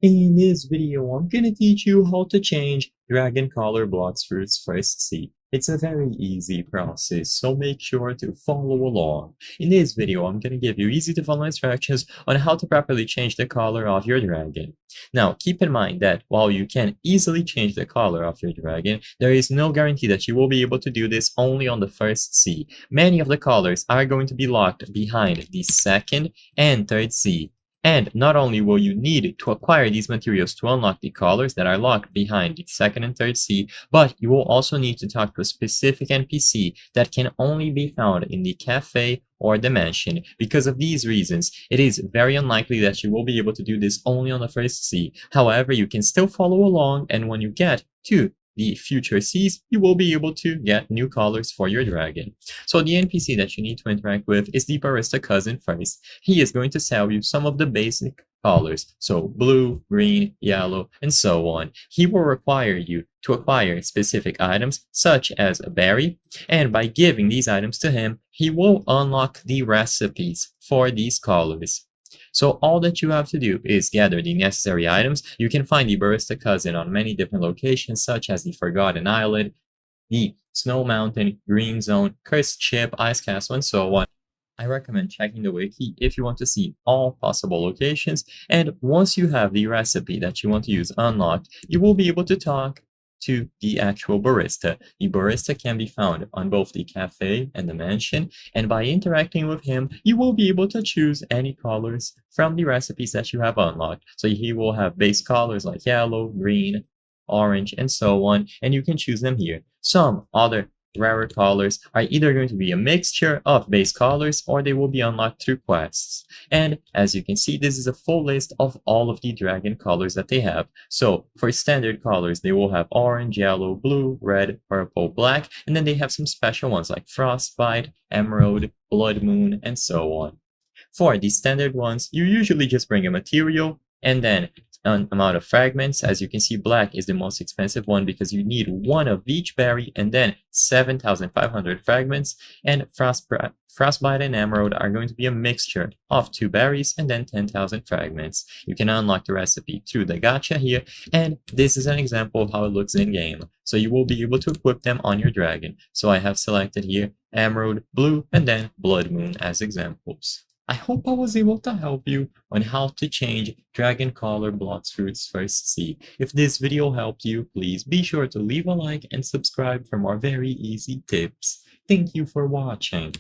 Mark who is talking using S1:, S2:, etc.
S1: In this video, I'm gonna teach you how to change Dragon Color Bloxfruit's first seed. It's a very easy process, so make sure to follow along. In this video, I'm gonna give you easy to follow instructions on how to properly change the color of your dragon. Now, keep in mind that while you can easily change the color of your dragon, there is no guarantee that you will be able to do this only on the first seed. Many of the colors are going to be locked behind the second and third seed. And not only will you need to acquire these materials to unlock the colors that are locked behind the second and third seed, but you will also need to talk to a specific NPC that can only be found in the cafe or the mansion. Because of these reasons, it is very unlikely that you will be able to do this only on the first seed. However, you can still follow along, and when you get to the future seas, you will be able to get new colors for your dragon. So the NPC that you need to interact with is the barista cousin first. He is going to sell you some of the basic colors, so blue, green, yellow, and so on. He will require you to acquire specific items such as a berry, and by giving these items to him, he will unlock the recipes for these colors. So all that you have to do is gather the necessary items. You can find the barista cousin on many different locations such as the Forgotten Island, the Snow Mountain, Green Zone, Cursed Ship, Ice Castle, and so on. I recommend checking the wiki if you want to see all possible locations, and once you have the recipe that you want to use unlocked, you will be able to talk to the actual barista. The barista can be found on both the cafe and the mansion, and by interacting with him, you will be able to choose any colors from the recipes that you have unlocked. So he will have base colors like yellow, green, orange, and so on, and you can choose them here. Some other rarer colors are either going to be a mixture of base colors or they will be unlocked through quests. And as you can see, this is a full list of all of the dragon colors that they have. So for standard colors, they will have orange, yellow, blue, red, purple, black, and then they have some special ones like frostbite, emerald, blood moon, and so on. For the standard ones, you usually just bring a material and then an amount of fragments. As you can see, black is the most expensive one because you need one of each berry and then 7,500 fragments, and frostbite and emerald are going to be a mixture of 2 berries and then 10,000 fragments. You can unlock the recipe through the gacha here, and this is an example of how it looks in game. So you will be able to equip them on your dragon. So I have selected here emerald, blue, and then blood moon as examples. I hope I was able to help you on how to change Dragon Color Bloxfruit's first seed. If this video helped you, please be sure to leave a like and subscribe for more very easy tips. Thank you for watching.